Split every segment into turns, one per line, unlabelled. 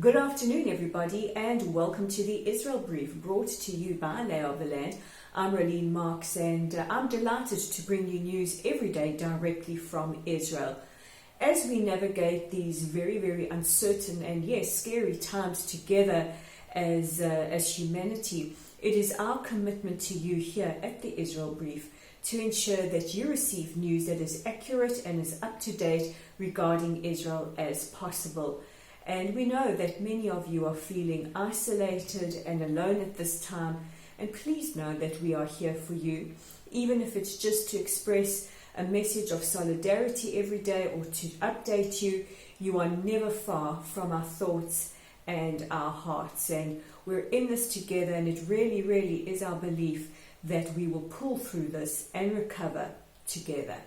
Good afternoon, everybody, and welcome to the Israel Brief, brought to you by Lay of the Land. I'm Rolene Marks, and I'm delighted to bring you news every day directly from Israel. As we navigate these very, very uncertain and, yes, scary times together as humanity, it is our commitment to you here at the Israel Brief to ensure that you receive news that is accurate and is up to date regarding Israel as possible. And we know that many of you are feeling isolated and alone at this time. And please know that we are here for you, even if it's just to express a message of solidarity every day or to update you. You are never far from our thoughts and our hearts. And we're in this together, and it really, really is our belief that we will pull through this and recover together.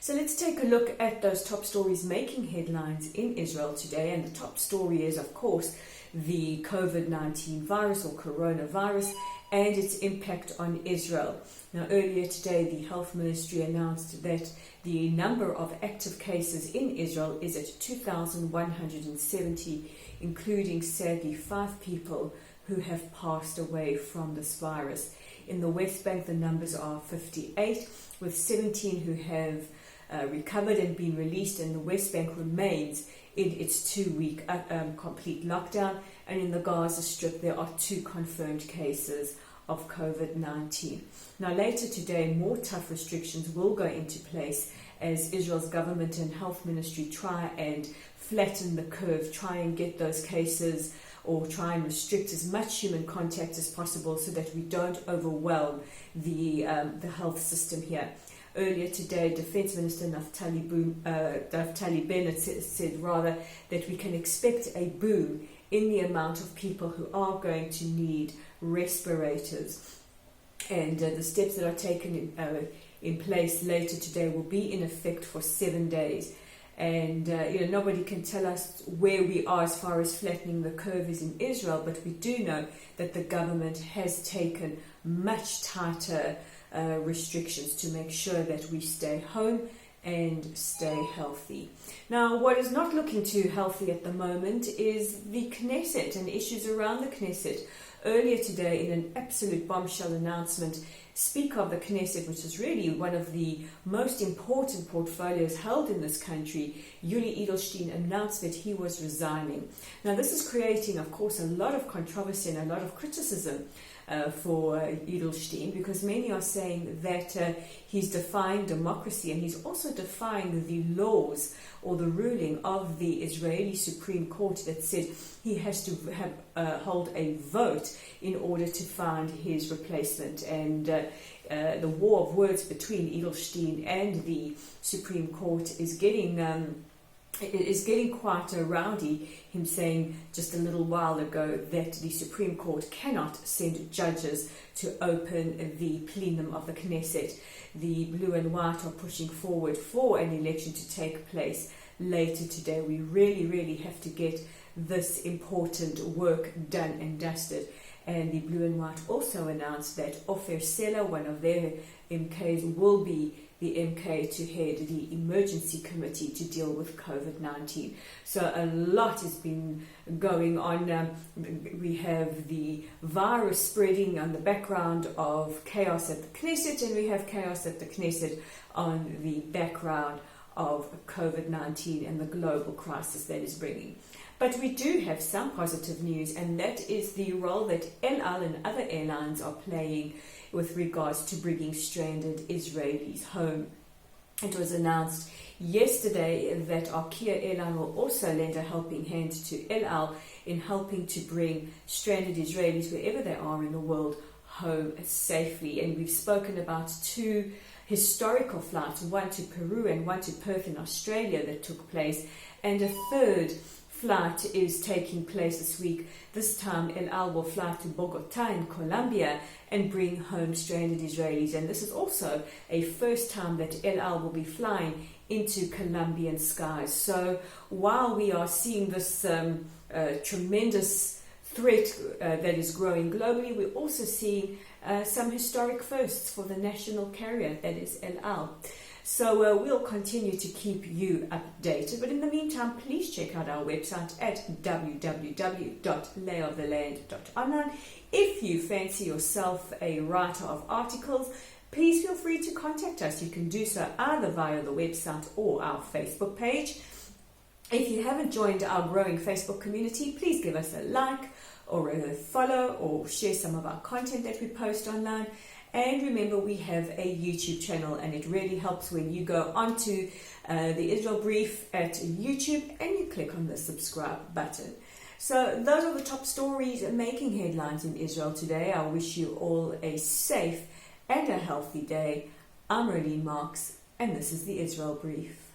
So let's take a look at those top stories making headlines in Israel today. And the top story is, of course, the COVID-19 virus or coronavirus and its impact on Israel. Now, earlier today, the Health Ministry announced that the number of active cases in Israel is at 2,170, including, sadly, 5 people who have passed away from this virus. In the West Bank, the numbers are 58, with 17 who have recovered and been released, and the West Bank remains in its 2-week complete lockdown. And in the Gaza Strip, there are 2 confirmed cases of COVID-19. Now, later today, more tough restrictions will go into place as Israel's government and health ministry try and flatten the curve, try and get those cases or try and restrict as much human contact as possible so that we don't overwhelm the health system here. Earlier today, Defense Minister Naftali Bennett said that we can expect a boom in the amount of people who are going to need respirators. And the steps that are taken in place later today will be in effect for 7 days. And nobody can tell us where we are as far as flattening the curve is in Israel, but we do know that the government has taken much tighter restrictions to make sure that we stay home and stay healthy. Now, what is not looking too healthy at the moment is the Knesset and issues around the Knesset. Earlier today, in an absolute bombshell announcement, Speaker of the Knesset, which is really one of the most important portfolios held in this country, Yuli Edelstein, announced that he was resigning. Now, this is creating, of course, a lot of controversy and a lot of criticism for Edelstein, because many are saying that he's defying democracy, and he's also defying the laws or the ruling of the Israeli Supreme Court that said he has to hold a vote in order to find his replacement. And the war of words between Edelstein and the Supreme Court is getting quite rowdy, him saying just a little while ago that the Supreme Court cannot send judges to open the plenum of the Knesset. The blue and white are pushing forward for an election to take place later today. We really, really have to get this important work done and dusted. And the blue and white also announced that Ofer Sela, one of their MKs, will be the MK to head the emergency committee to deal with COVID-19. So a lot has been going on. We have the virus spreading on the background of chaos at the Knesset, and we have chaos at the Knesset on the background of COVID-19 and the global crisis that is bringing. But we do have some positive news, and that is the role that El Al and other airlines are playing with regards to bringing stranded Israelis home. It was announced yesterday that Arkia Airline will also lend a helping hand to El Al in helping to bring stranded Israelis, wherever they are in the world, home safely. And we've spoken about 2 historical flights, one to Peru and one to Perth in Australia, that took place, and a third flight is taking place this week. This time, El Al will fly to Bogota in Colombia and bring home stranded Israelis. And this is also a first time that El Al will be flying into Colombian skies. So while we are seeing this tremendous threat that is growing globally, we're also seeing some historic firsts for the national carrier, that is El Al. So we'll continue to keep you updated. But in the meantime, please check out our website at www.layoftheland.online. If you fancy yourself a writer of articles, please feel free to contact us. You can do so either via the website or our Facebook page. If you haven't joined our growing Facebook community, please give us a like or a follow or share some of our content that we post online. And remember, we have a YouTube channel, and it really helps when you go onto the Israel Brief at YouTube and you click on the subscribe button. So those are the top stories making headlines in Israel today. I wish you all a safe and a healthy day. I'm Rolene Marks, and this is the Israel Brief.